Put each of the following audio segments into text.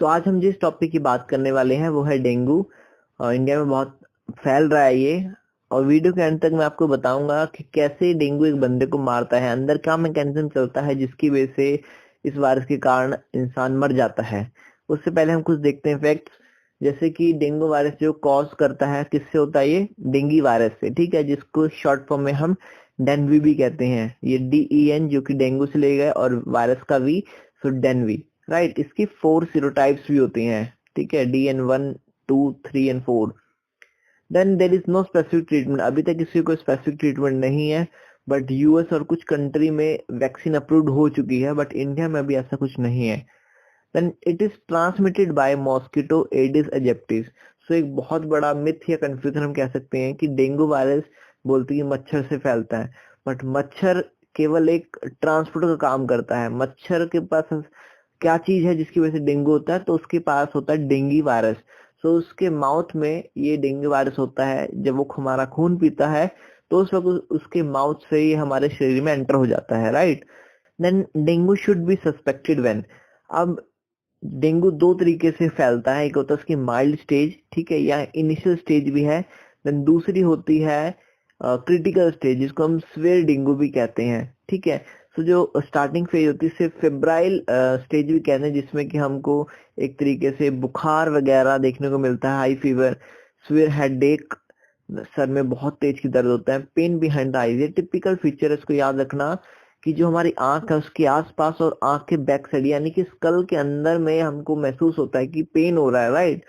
तो आज हम जिस टॉपिक की बात करने वाले हैं वो है डेंगू। और इंडिया में बहुत फैल रहा है ये। और वीडियो के अंत तक मैं आपको बताऊंगा कि कैसे डेंगू एक बंदे को मारता है, अंदर क्या मैकेनिज्म चलता है जिसकी वजह से इस वायरस के कारण इंसान मर जाता है। उससे पहले हम कुछ देखते हैं फैक्ट्स। जैसे कि डेंगू वायरस जो कॉज करता है किससे होता है, ये डेंगू वायरस से, ठीक है, जिसको शॉर्ट फॉर्म में हम डेनवी भी कहते हैं। ये DEN जो कि डेंगू से ले गए और वायरस का वी, सो डेनवी, राइट। इसकी 4 सीरोटाइप्स भी होती हैं, ठीक है, DN1, 2, 3 and 4। Then there is no specific treatment, अभी तक किसी को स्पेसिफिक ट्रीटमेंट नहीं है। बट यूएस और कुछ कंट्री में वैक्सीन अप्रूव्ड हो चुकी है, बट इंडिया में अभी ऐसा कुछ नहीं है। Then it is transmitted by mosquito Aedes aegypti. So एक बहुत बड़ा मिथ या कंफ्यूजन हम कह सकते हैं कि डेंगू वायरस बोलते हैं कि मच्छर से फैलता है, बट मच्छर केवल एक ट्रांसपोर्ट का काम करता है। मच्छर के पास क्या चीज है जिसकी वजह से डेंगू होता है, तो उसके पास होता है डेंगू वायरस। सो उसके माउथ में ये डेंगू वायरस होता है। जब वो हमारा खून पीता है तो उस वक्त उसके माउथ से ये हमारे शरीर में एंटर हो जाता है, right. Then dengue should be suspected when. अब डेंगू दो तरीके से फैलता है, एक होता है उसकी माइल्ड स्टेज, ठीक है, या इनिशियल स्टेज भी है। देन दूसरी होती है क्रिटिकल स्टेज, जिसको हम स्वेयर डेंगू भी कहते हैं, ठीक है। तो जो स्टार्टिंग फेज होती है इसे फेब्राइल स्टेज भी कहते हैं, जिसमें कि हमको एक तरीके से बुखार वगैरह देखने को मिलता है, high fever, swear headache, sir में बहुत तेज की दर्द होता है, पेन बिहाइंड द आईज। ये टिपिकल फीचर है, इसको याद रखना कि जो हमारी आंख है उसके आसपास और आंख के बैक साइड यानी कि स्कल के अंदर में हमको महसूस होता है कि पेन हो रहा है, right.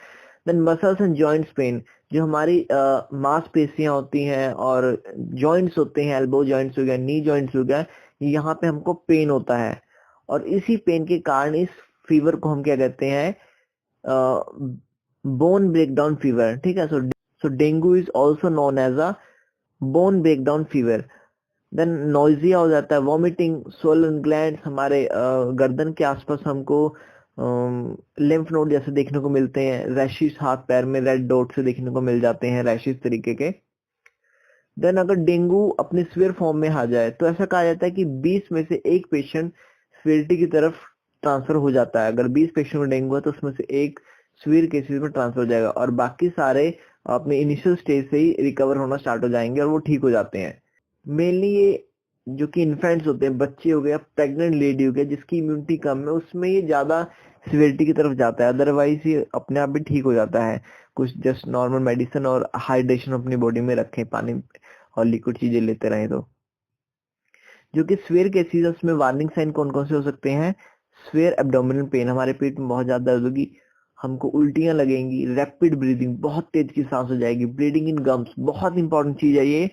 Then muscles and joints pain, जो हमारी मांसपेशियां होती हैं और जॉइंट्स होते हैं, एल्बो जॉइंट्स हो गया, नी जॉइंट्स हो गया, यहाँ पे हमको पेन होता है। और इसी पेन के कारण इस फीवर को हम क्या कहते हैं, बोन ब्रेकडाउन फीवर, ठीक है। So dengue is also known as a bone breakdown fever. Then nausea हो जाता है, वॉमिटिंग, स्वोलन ग्लैंड, हमारे गर्दन के आसपास हमको लिम्फ नोड जैसे देखने को मिलते हैं, रैशेस हाथ पैर में रेड डॉट से देखने को मिल जाते हैं, रैशेस तरीके के। देन अगर डेंगू अपनी सिवियर फॉर्म में आ जाए तो ऐसा कहा जाता है कि 20 में से एक पेशेंट सिवियरिटी की तरफ ट्रांसफर हो जाता है। अगर 20 पेशेंट में डेंगू है तो उसमें से एक सिवियर केसेस में ट्रांसफर हो जाएगा और बाकी सारे अपने इनिशियल स्टेज से ही रिकवर होना स्टार्ट हो जाएंगे और वो ठीक हो जाते हैं। मेनली ये जो कि इन्फेंट्स होते हैं, बच्चे हो गए, प्रेग्नेंट लेडी हो गया जिसकी इम्यूनिटी कम है, उसमें ये ज्यादा सिवियरिटी की तरफ जाता है। अदरवाइज ये अपने आप भी ठीक हो जाता है, कुछ जस्ट नॉर्मल मेडिसिन और हाइड्रेशन अपनी बॉडी में रखें, पानी और लिक्विड चीजें लेते रहें। तो जो कि स्वेयर केसेस है उसमें वार्निंग साइन कौन कौन से हो सकते हैं, स्वेयर एब्डोमिनल पेन, हमारे पेट में बहुत ज्यादा दर्द होगी, हमको उल्टियां लगेंगी, रैपिड ब्रीदिंग, बहुत तेज की सांस हो जाएगी, ब्लीडिंग इन गम्स, बहुत इंपॉर्टेंट चीज है ये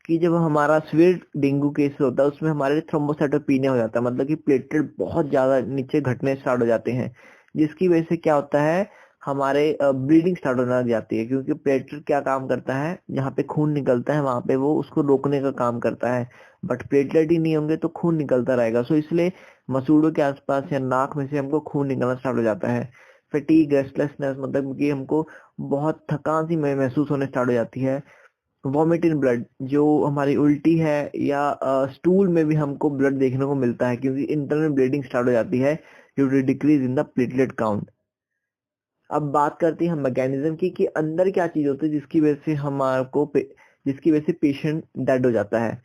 कि जब हमारा स्वेयर डेंगू केस होता है उसमें हमारे थ्रोम्बोसाइटोपिनिया हो जाता है, मतलब कि प्लेटलेट बहुत ज्यादा नीचे घटने स्टार्ट हो जाते हैं, जिसकी वजह से क्या होता है, हमारे ब्लीडिंग स्टार्ट होने लग जाती है। क्योंकि प्लेटलेट क्या काम करता है, जहाँ पे खून निकलता है वहां पे वो उसको रोकने का काम करता है, बट प्लेटलेट ही नहीं होंगे तो खून निकलता रहेगा। सो इसलिए मसूड़ों के आसपास या नाक में से हमको खून निकलना स्टार्ट हो जाता है। फटीग, रेस्टलेसनेस, मतलब कि हमको बहुत थकान सी महसूस होने स्टार्ट हो जाती है। वॉमिट इन ब्लड, जो हमारी उल्टी है या स्टूल में भी हमको ब्लड देखने को मिलता है, क्योंकि इंटरनल ब्लीडिंग स्टार्ट हो जाती है due to decrease in the platelet count. अब बात करते हैं हम मैकेनिज्म की कि अंदर क्या चीज होती है जिसकी वजह से जिसकी वजह से पेशेंट डेड हो जाता है।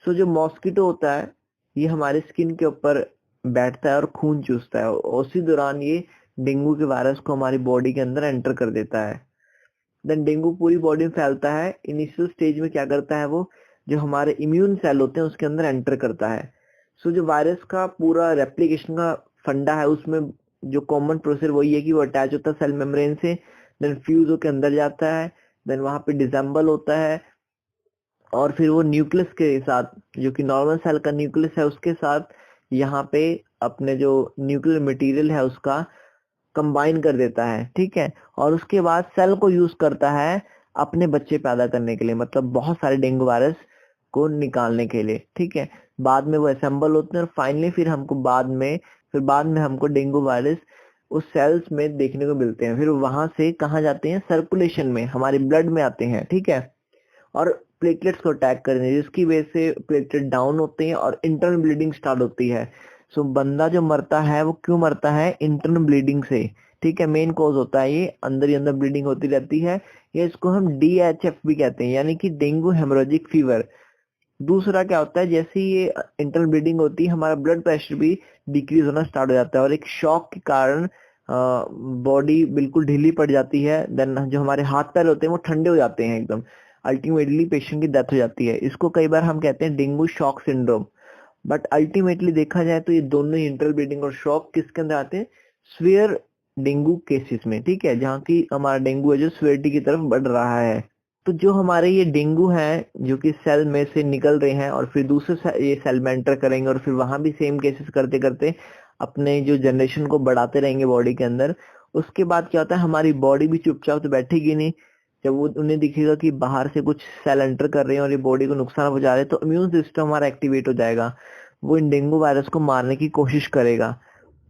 सो जो मॉस्किटो होता है ये हमारे स्किन के ऊपर बैठता है और खून चूसता है, और उसी दौरान ये डेंगू के वायरस को हमारी बॉडी के अंदर एंटर कर देता है। देन डेंगू पूरी बॉडी में फैलता है। इनिशियल स्टेज में क्या करता है, वो जो हमारे इम्यून सेल होते हैं उसके अंदर एंटर करता है। सो जो वायरस का पूरा रेप्लिकेशन का फंडा है उसमें जो कॉमन प्रोसेस वही है कि वो अटैच होता है सेल मेम्ब्रेन से, देन फ्यूज होकर अंदर जाता है, देन वहां पे डिसेंबल होता है और फिर वो न्यूक्लियस के साथ, जो कि नॉर्मल सेल का न्यूक्लियस है, उसके साथ यहाँ पे अपने जो न्यूक्लियर मटेरियल है उसका कंबाइन कर देता है, ठीक है। और उसके बाद सेल को यूज करता है अपने बच्चे पैदा करने के लिए, मतलब बहुत सारे डेंगू वायरस को निकालने के लिए, ठीक है। बाद में वो असेंबल होते हैं और फाइनली फिर बाद में हमको डेंगू वायरस उस सेल्स में देखने को मिलते हैं। फिर वहां से कहाँ जाते हैं, सर्कुलेशन में, हमारे ब्लड में आते हैं, ठीक है, और प्लेटलेट्स को अटैक करने, जिसकी वजह से प्लेटलेट डाउन होते हैं और इंटरनल ब्लीडिंग स्टार्ट होती है। सो बंदा जो मरता है वो क्यों मरता है? इंटरनल ब्लीडिंग से, ठीक है। मेन कॉज होता है ये, अंदर ही अंदर ब्लीडिंग होती रहती है, या इसको हम DHF भी कहते हैं, यानी कि डेंगू हेमोरेजिक फीवर। दूसरा क्या होता है, जैसे ही ये इंटरनल ब्लीडिंग होती है हमारा ब्लड प्रेशर भी डिक्रीज होना स्टार्ट हो जाता है, और एक शॉक के कारण बॉडी बिल्कुल ढीली पड़ जाती है। देन जो हमारे हाथ पैर होते हैं वो ठंडे हो जाते हैं एकदम, अल्टीमेटली पेशेंट की डेथ हो जाती है। इसको कई बार हम कहते हैं dengue shock syndrome. But ultimately देखा जाए तो ये दोनों ही, इंटरनल ब्लीडिंग और शॉक, किसके अंदर आते हैं? स्वीयर डेंगू केसेस में, ठीक है, जहाँ की हमारा डेंगू है जो स्वेरिटी की तरफ बढ़ रहा है। तो जो हमारे ये डेंगू है जो कि सेल में से निकल रहे हैं और फिर दूसरे ये सेल में एंटर करेंगे, और फिर वहां भी सेम केसेस करते करते अपने जो जनरेशन को बढ़ाते रहेंगे बॉडी के अंदर। उसके बाद क्या होता है, हमारी बॉडी भी चुपचाप तो बैठेगी नहीं। जब वो उन्हें दिखेगा कि बाहर से कुछ सेल एंटर कर रहे हैं और ये बॉडी को नुकसान पहुंचा रहे हैं, तो इम्यून सिस्टम हमारा एक्टिवेट हो जाएगा, वो इन डेंगू वायरस को मारने की कोशिश करेगा।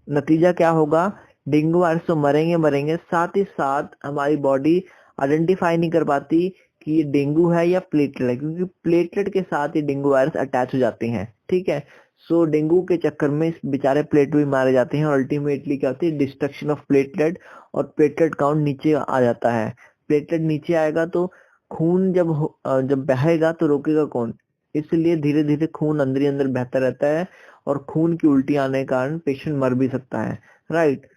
नतीजा क्या होगा? डेंगू वायरस तो मरेंगे मरेंगे, साथ ही साथ हमारी बॉडी आइडेंटिफाई नहीं कर पाती कि ये डेंगू है या प्लेटलेट है, क्योंकि प्लेटलेट के साथ ये डेंगू वायरस अटैच हो जाते हैं, ठीक है। सो डेंगू के चक्कर में इस बेचारे प्लेटलेट भी मारे जाते हैं, और अल्टीमेटली क्या होती है? डिस्ट्रक्शन ऑफ प्लेटलेट, और प्लेटलेट काउंट नीचे आ जाता है। प्लेटलेट नीचे आएगा तो खून जब बहेगा तो रोकेगा कौन? इसलिए धीरे धीरे खून अंदर ही अंदर बहता रहता है, और खून की उल्टी आने के कारण पेशेंट मर भी सकता है, राइट।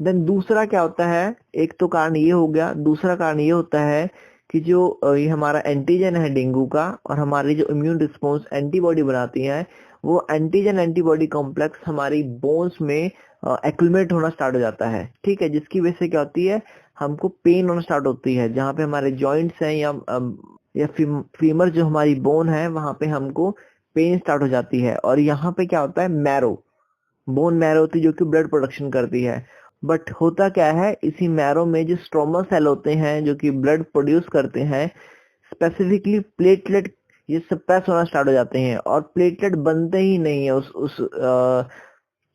देन दूसरा क्या होता है, एक तो कारण ये हो गया, दूसरा कारण ये होता है कि जो ये हमारा एंटीजन है डेंगू का, और हमारी जो इम्यून रिस्पॉन्स एंटीबॉडी बनाती है, वो एंटीजन एंटीबॉडी कॉम्प्लेक्स हमारी बोन्स में एक्यूमुलेट होना स्टार्ट हो जाता है, ठीक है। जिसकी वजह से क्या होती है, हमको पेन होना स्टार्ट होती है, जहाँ पे हमारे जॉइंट्स हैं या फीमर जो हमारी बोन है वहां पे हमको पेन स्टार्ट हो जाती है। और यहाँ पे क्या होता है, मैरो, बोन मैरो होती है जो कि ब्लड प्रोडक्शन करती है। बट होता क्या है, इसी मैरो में जो स्ट्रोमा सेल होते हैं जो कि ब्लड प्रोड्यूस करते हैं, स्पेसिफिकली प्लेटलेट, ये सप्रेस होना स्टार्ट हो जाते हैं, और प्लेटलेट बनते ही नहीं है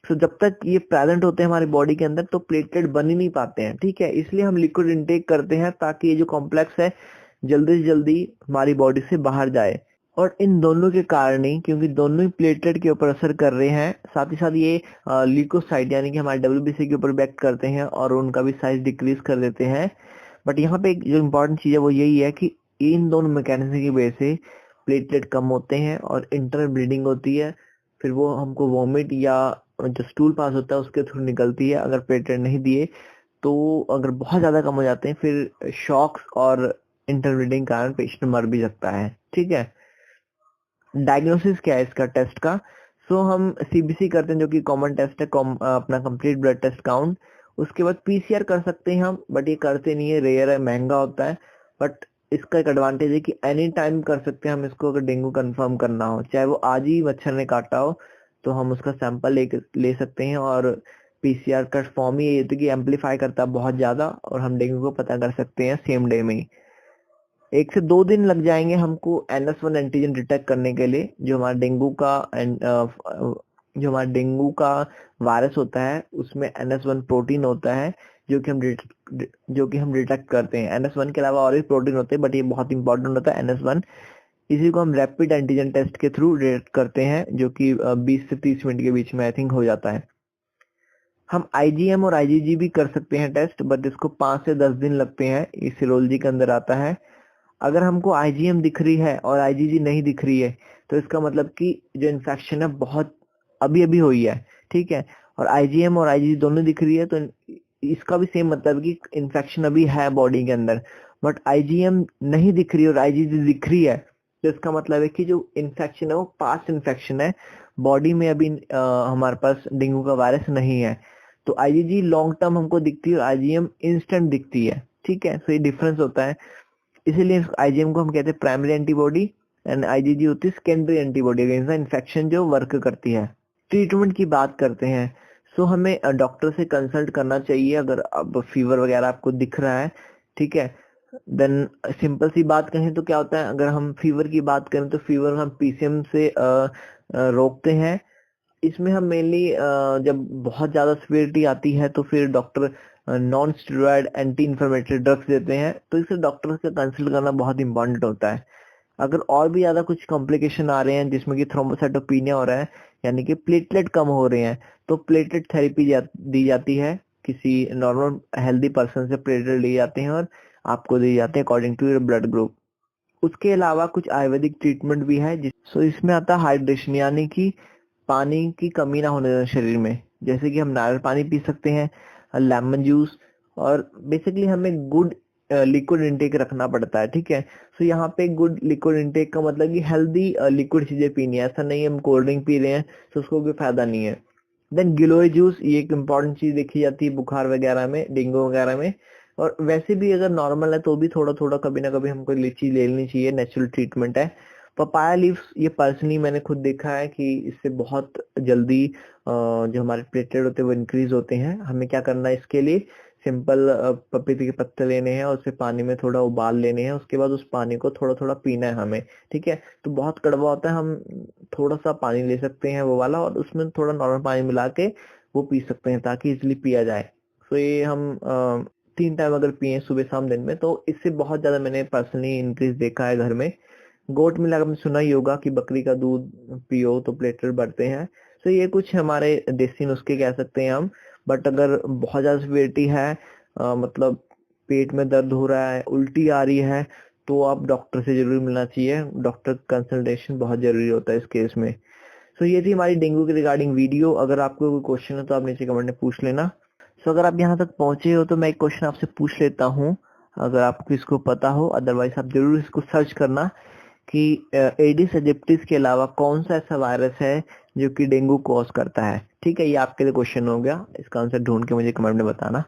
तो जब तक ये प्रेजेंट होते हैं हमारी बॉडी के अंदर तो प्लेटलेट बन ही नहीं पाते हैं, ठीक है। इसलिए हम लिक्विड इनटेक करते हैं ताकि ये जो कॉम्प्लेक्स है जल्दी से जल्दी हमारी बॉडी से बाहर जाए। और इन दोनों के कारण ही, क्योंकि दोनों ही प्लेटलेट के ऊपर असर कर रहे हैं, साथ ही साथ ये ल्यूकोसाइट यानी कि हमारे WBC के ऊपर भी एक्ट करते हैं और उनका भी साइज डिक्रीज कर देते हैं। बट यहाँ पे एक जो इम्पोर्टेंट चीज है वो यही है कि इन दोनों मैकेनिज्म की वजह से प्लेटलेट कम होते हैं और इंटरनल ब्लीडिंग होती है, फिर वो हमको वॉमिट या जो स्टूल पास होता है उसके थ्रू निकलती है अगर प्लेटलेट नहीं दिए तो। अगर बहुत ज्यादा कम हो जाते हैं फिर शॉक्स और इंटरनल ब्लीडिंग कारण पेशेंट मर भी सकता है, ठीक है। डायग्नोसिस क्या है इसका टेस्ट का? सो हम CBC करते हैं जो कि कॉमन टेस्ट है, अपना कंप्लीट ब्लड टेस्ट काउंट। उसके बाद PCR कर सकते हैं हम, बट ये करते नहीं है, रेयर है, महंगा होता है। बट इसका एक एडवांटेज है कि एनी टाइम कर सकते हैं हम इसको, अगर डेंगू कंफर्म करना हो, चाहे वो आज ही मच्छर ने काटा हो तो हम उसका सैंपल ले सकते हैं। और PCR का फॉर्म ही ये होता है कि एम्पलीफाई करता है बहुत ज्यादा, और हम डेंगू को पता कर सकते हैं सेम डे में ही। 1 से 2 दिन लग जाएंगे हमको NS1 एंटीजन डिटेक्ट करने के लिए, जो हमारा डेंगू का वायरस होता है उसमें NS1 प्रोटीन होता है जो कि हम डिटेक्ट करते हैं। NS1 के अलावा और भी प्रोटीन होते हैं बट ये बहुत इंपॉर्टेंट होता है NS1। इसी को हम रैपिड एंटीजन टेस्ट के थ्रू डिटेक्ट करते हैं, जो कि 20 से 30 मिनट के बीच में आई थिंक हो जाता है। हम IgM और IgG भी कर सकते हैं टेस्ट, बट इसको 5 से 10 दिन लगते हैं, ये सीरोलॉजी के अंदर आता है। अगर हमको IgM दिख रही है और IgG नहीं दिख रही है तो इसका मतलब कि जो इन्फेक्शन है बहुत अभी अभी हुई है, ठीक है। और IgM और IgG दोनों दिख रही है तो इसका भी सेम मतलब कि इन्फेक्शन अभी है बॉडी के अंदर। बट IgM नहीं दिख रही और IgG दिख रही है तो इसका मतलब है कि जो इन्फेक्शन है वो पास्ट इन्फेक्शन है, बॉडी में अभी हमारे पास डेंगू का वायरस नहीं है। तो IgG लॉन्ग टर्म हमको दिखती है और IgM इंस्टेंट दिखती है, ठीक है। तो ये डिफरेंस होता है, इसीलिए IgM को हम कहते हैं प्राइमरी एंटीबॉडी एंड IgG होती है secondary antibody against the infection जो वर्क करती है। ट्रीटमेंट की बात करते हैं, सो हमें डॉक्टर से कंसल्ट करना चाहिए अगर अब फीवर वगैरह आपको दिख रहा है, ठीक है। देन सिंपल सी बात कहें तो क्या होता है, अगर हम फीवर की बात करें तो फीवर हम PCM से रोकते हैं। इसमें हम मेनली जब बहुत ज्यादा सिवियरिटी आती है तो फिर doctor non steroid anti inflammatory drugs देते हैं, तो इसे डॉक्टर से कंसल्ट करना बहुत इंपॉर्टेंट होता है। अगर और भी ज्यादा कुछ कॉम्प्लिकेशन आ रहे हैं जिसमें कि थ्रोम्बोसाइटोपिनिया हो रहा है यानी कि प्लेटलेट कम हो रहे हैं, तो प्लेटलेट थेरेपी दी जाती है। किसी नॉर्मल हेल्दी पर्सन से प्लेटलेट लिए जाते हैं और आपको दिए जाते हैं according to your blood group. उसके अलावा कुछ आयुर्वेदिक ट्रीटमेंट भी है सो इसमें आता है हाइड्रेशन, यानी कि पानी की कमी ना होने देना शरीर में। जैसे कि हम नारियल पानी पी सकते हैं, लेमन जूस, और बेसिकली हमें गुड लिक्विड इनटेक रखना पड़ता है, ठीक है। सो यहाँ पे गुड लिक्विड इनटेक का मतलब कि हेल्दी लिक्विड चीजें पीनी है, ऐसा नहीं है हम कोल्ड ड्रिंक पी रहे हैं तो उसको कोई फायदा नहीं है। देन गिलोय जूस, ये एक इम्पॉर्टेंट चीज देखी जाती है बुखार वगैरह में, डेंगू वगैरह में। और वैसे भी अगर नॉर्मल है तो भी थोड़ा थोड़ा कभी ना कभी हमको लीची ले लेनी चाहिए, नेचुरल ट्रीटमेंट है। पपाया लीव्स, ये पर्सनली मैंने खुद देखा है कि इससे बहुत जल्दी जो हमारे प्लेटलेट होते हैं वो इंक्रीज होते हैं। हमें क्या करना है इसके लिए, सिंपल पपीते के पत्ते लेने हैं और उसे पानी में थोड़ा उबाल लेने हैं, उसके बाद उस पानी को थोड़ा थोड़ा पीना है हमें, ठीक है। तो बहुत कड़वा होता है, हम थोड़ा सा पानी ले सकते हैं वो वाला और उसमें थोड़ा नॉर्मल पानी मिला के वो पी सकते हैं ताकि इजिली पिया जाए। तो ये हम 3 टाइम अगर पिए सुबह शाम दिन में, तो इससे बहुत ज्यादा मैंने पर्सनली इंक्रीज देखा है घर में। गोट मिल्क आपने सुना ही होगा कि बकरी का दूध पियो तो प्लेटलेट बढ़ते हैं। तो ये कुछ हमारे देसी नुस्खे कह सकते हैं हम। बट अगर बहुत ज्यादा सिवियरिटी है, मतलब पेट में दर्द हो रहा है, उल्टी आ रही है, तो आप डॉक्टर से जरूर मिलना चाहिए। डॉक्टर कंसल्टेशन बहुत जरूरी होता है इस केस में। सो ये थी हमारी डेंगू के रिगार्डिंग वीडियो। अगर आपको कोई क्वेश्चन है तो आप नीचे कमेंट में पूछ लेना। सो अगर आप यहाँ तक पहुंचे हो तो मैं एक क्वेश्चन आपसे पूछ लेता हूँ, अगर आपको इसको पता हो, अदरवाइज आप जरूर इसको सर्च करना कि एडिस एजिप्टिस के अलावा कौन सा ऐसा वायरस है जो कि डेंगू कॉज करता है। ठीक है, ये आपके लिए क्वेश्चन हो गया, इसका आंसर ढूंढ के मुझे कमेंट में बताना।